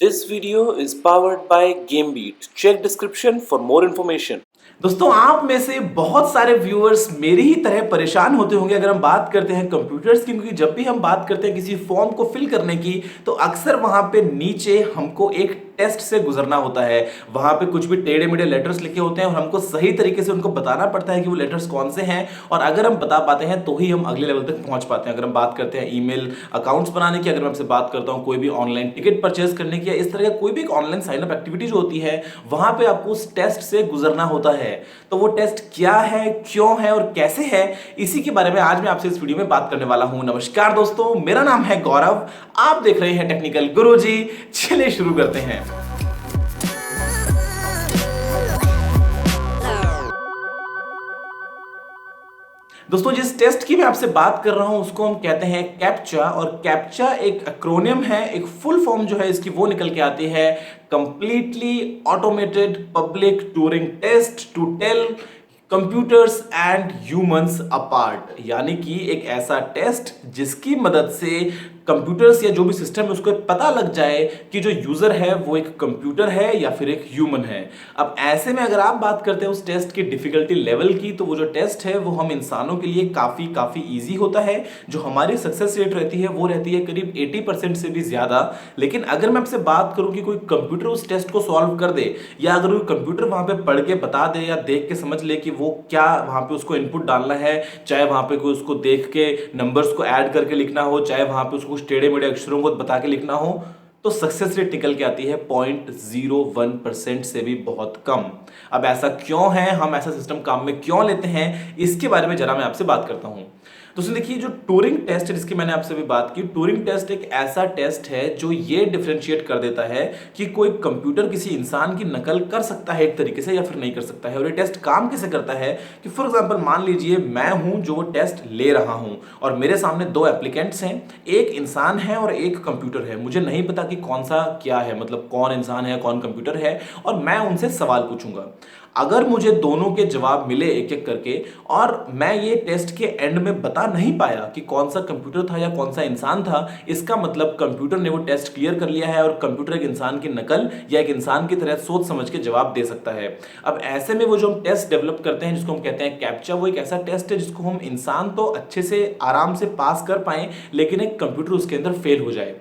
This video is powered by GameBeat. Check description for more information. दोस्तों आप में से बहुत सारे व्यूअर्स मेरी ही तरह परेशान होते होंगे अगर हम बात करते हैं कंप्यूटर्स की, क्योंकि जब भी हम बात करते हैं किसी फॉर्म को फिल करने की तो अक्सर वहां पे नीचे हमको एक टेस्ट से गुजरना होता है। वहां पे कुछ भी टेढ़े मेढ़े लेटर्स लिखे होते हैं और हमको सही तरीके से उनको बताना पड़ता है कि वो लेटर्स कौन से हैं, और अगर हम बता पाते हैं तो ही हम अगले लेवल तक पहुंच पाते हैं। अगर हम बात करते हैं ईमेल अकाउंट्स बनाने की, अगर मैं आपसे बात करता हूं कोई भी ऑनलाइन टिकट परचेज करने की, या इस तरह का कोई भी एक ऑनलाइन साइन अप एक्टिविटी जो होती है, वहां पे आपको उस टेस्ट से गुजरना होता है। तो वो टेस्ट क्या है, क्यों है और कैसे है, इसी के बारे में आज मैं आपसे इस वीडियो में बात करने वाला हूं। नमस्कार दोस्तों, मेरा नाम है गौरव, आप देख रहे हैं टेक्निकल गुरुजी। चलिए शुरू करते हैं। दोस्तों जिस टेस्ट की मैं आपसे बात कर रहा हूं उसको हम कहते हैं कैप्चा, और कैप्चा एक एक्रोनियम है, एक फुल फॉर्म जो है इसकी वो निकल के आती है completely automated public Turing test to tell computers and humans apart. यानी कि एक ऐसा टेस्ट जिसकी मदद से कंप्यूटर्स या जो भी सिस्टम है उसको पता लग जाए कि जो यूजर है वो एक कंप्यूटर है या फिर एक ह्यूमन है। अब ऐसे में अगर आप बात करते हैं उस टेस्ट की डिफिकल्टी लेवल की, तो वो जो टेस्ट है वो हम इंसानों के लिए काफी इजी होता है। जो हमारी सक्सेस रेट रहती है वो रहती है करीब 80% से भी ज्यादा। लेकिन अगर मैं आपसे बात करूं कि कोई कंप्यूटर उस टेस्ट को सॉल्व कर दे, या अगर कोई कंप्यूटर वहां पे पढ़ के बता दे या देख के समझ ले कि वो क्या वहां पे उसको इनपुट डालना है, चाहे वहां पे कोई उसको देख के नंबर्स को ऐड करके लिखना हो, चाहे वहां पे उसको कुछ टेढ़े मेढ़े अक्षरों को बता के लिखना हो, तो सक्सेस रेट निकल के आती है 0.01% से भी बहुत कम। अब ऐसा क्यों है, हम ऐसा सिस्टम काम में क्यों लेते हैं, इसके बारे में जरा मैं आपसे बात करता हूं। दोस्तों देखिए, जो टूरिंग टेस्ट है जिसकी मैंने आपसे भी बात की, टूरिंग टेस्ट एक ऐसा टेस्ट है जो ये डिफरेंशिएट कर देता है कि कोई कंप्यूटर किसी इंसान की नकल कर सकता है एक तरीके से या फिर नहीं कर सकता है। और ये टेस्ट काम कैसे करता है कि फॉर एग्जांपल मान लीजिए मैं हूं जो टेस्ट ले रहा हूं, और मेरे सामने दो एप्लीकेंट्स हैं, एक इंसान है और एक कंप्यूटर है। मुझे नहीं पता कि कौन सा क्या है, मतलब कौन इंसान है कौन कंप्यूटर है, और मैं उनसे सवाल पूछूंगा। अगर मुझे दोनों के जवाब मिले एक एक करके, और मैं ये टेस्ट के एंड में बता नहीं पाया कि कौन सा कंप्यूटर था या कौन सा इंसान था, इसका मतलब कंप्यूटर ने वो टेस्ट क्लियर कर लिया है और कंप्यूटर एक इंसान की नकल या एक इंसान की तरह सोच समझ के जवाब दे सकता है। अब ऐसे में वो जो हम टेस्ट डेवलप करते हैं जिसको हम कहते हैं कैप्चा, वो एक ऐसा टेस्ट है जिसको हम इंसान तो अच्छे से आराम से पास कर पाए, लेकिन एक कंप्यूटर उसके अंदर फेल हो जाए।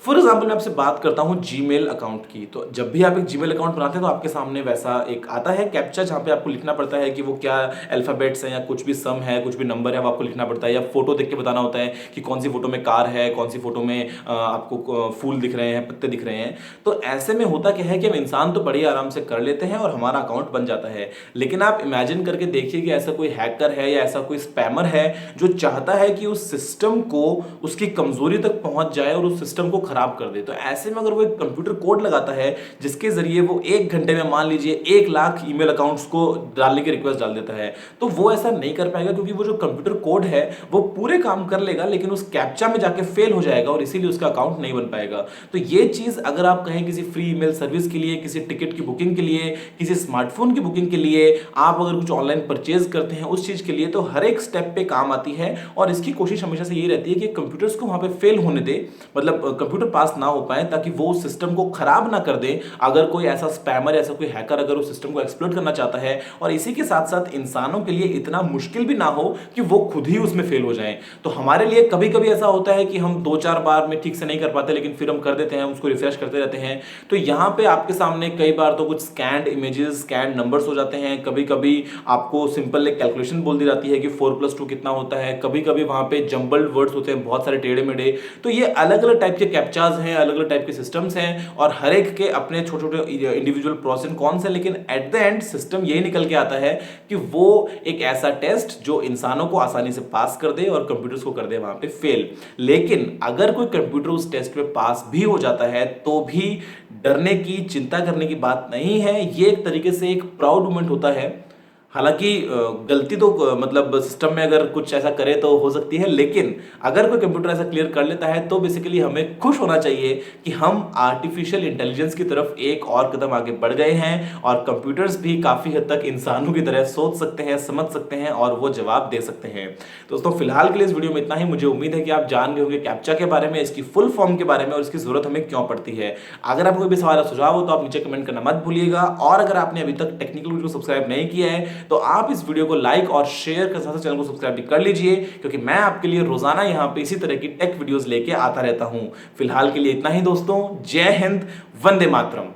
फॉर एग्जाम्पल मैं आपसे बात करता हूं जीमेल अकाउंट की। तो जब भी आप एक जीमेल अकाउंट बनाते हैं तो आपके सामने वैसा एक आता है कैप्चा, जहां पे आपको लिखना पड़ता है कि वो क्या अल्फाबेट्स हैं या कुछ भी सम है, कुछ भी नंबर है वो आपको लिखना पड़ता है, या फोटो देख के बताना होता है कि कौन सी फोटो में कार है, कौन सी फोटो में आपको फूल दिख रहे हैं, पत्ते दिख रहे हैं। तो ऐसे में होता क्या है कि हम इंसान तो बड़ी आराम से कर लेते हैं और हमारा अकाउंट बन जाता है। लेकिन आप इमेजिन करके देखिए कि ऐसा कोई हैकर है या ऐसा कोई स्पैमर है जो चाहता है कि उस सिस्टम को उसकी कमजोरी तक पहुंच जाए और उस सिस्टम को खराब कर दे। तो ऐसे में अगर वो एक कंप्यूटर कोड लगाता है जिसके जरिए वो एक घंटे में मान लीजिए 1 लाख ईमेल अकाउंट्स को डालने की रिक्वेस्ट डाल देता है, तो वो ऐसा नहीं कर पाएगा, क्योंकि वो जो कंप्यूटर कोड है वो पूरे काम कर लेगा लेकिन उस कैप्चा में जाके फेल हो जाएगा और इसीलिए उसका अकाउंट नहीं बन पाएगा। तो ये चीज अगर आप कहें किसी फ्री ईमेल सर्विस के लिए, किसी टिकट की बुकिंग के लिए, किसी स्मार्टफोन की बुकिंग के लिए, आप अगर कुछ ऑनलाइन परचेज करते हैं उस चीज के लिए, तो हर एक स्टेप पे काम आती है। और इसकी कोशिश हमेशा से यही रहती है कि कंप्यूटर्स को वहां पे फेल होने दे, मतलब कंप्यूटर पास ना हो पाए, ताकि वो उस सिस्टम को खराब ना कर दे अगर कोई ऐसा स्पैमर, ऐसा कोई हैकर अगर उस सिस्टम को एक्सप्लॉइट करना चाहता है। और इसी के साथ साथ इंसानों के लिए इतना मुश्किल भी ना हो कि वो खुद ही उसमें फेल हो जाएं। तो हमारे लिए कभी कभी ऐसा होता है कि हम 2-4 बार में ठीक से नहीं कर पाते, लेकिन फिर हम कर देते हैं, उसको रिफ्रेश करते रहते हैं। तो यहां पे आपके सामने कई बार तो कुछ स्कैन्ड इमेजेस, स्कैन्ड नंबर्स हो जाते हैं। कभी कभी आपको सिंपल एक कैलकुलेशन बोल दी जाती है कि 4+2 कितना होता है। कभी कभी वहां पे जंबल्ड वर्ड्स होते हैं, बहुत सारे टेढ़े मेढ़े। तो ये अलग अलग टाइप के कैप्चाज हैं, अलग अलग टाइप के सिस्टम्स हैं, और हर एक के अपने छोटे छोटे इंडिविजुअल प्रोस एंड कॉन्स हैं। लेकिन एट द एंड सिस्टम यही निकल के आता है कि वो एक ऐसा टेस्ट जो इंसानों को आसानी से पास कर दे और कंप्यूटर्स को कर दे वहां पे फेल। लेकिन अगर कोई कंप्यूटर उस टेस्ट में पास भी हो जाता है तो भी डरने की, चिंता करने की बात नहीं है। ये एक तरीके से एक प्राउड मोमेंट होता है। हालांकि गलती तो मतलब सिस्टम में अगर कुछ ऐसा करे तो हो सकती है, लेकिन अगर कोई कंप्यूटर ऐसा क्लियर कर लेता है तो बेसिकली हमें खुश होना चाहिए कि हम आर्टिफिशियल इंटेलिजेंस की तरफ एक और कदम आगे बढ़ गए हैं और कंप्यूटर्स भी काफी हद तक इंसानों की तरह सोच सकते हैं, समझ सकते हैं और वो जवाब दे सकते हैं। दोस्तों फिलहाल के लिए इस वीडियो में इतना ही। मुझे उम्मीद है कि आप जान गए होंगे कैप्चा के बारे में, इसकी फुल फॉर्म के बारे में और इसकी जरूरत हमें क्यों पड़ती है। अगर आपको कोई भी सवाल या सुझाव हो तो आप नीचे कमेंट करना मत भूलिएगा, और अगर आपने अभी तक टेक्निकल वीडियो को सब्सक्राइब नहीं किया है तो आप इस वीडियो को लाइक और शेयर कर साथ चैनल को सब्सक्राइब भी कर लीजिए, क्योंकि मैं आपके लिए रोजाना यहाँ पे इसी तरह की टेक वीडियोस लेके आता रहता हूँ। फिलहाल के लिए इतना ही दोस्तों, जय हिंद, वंदे मातरम।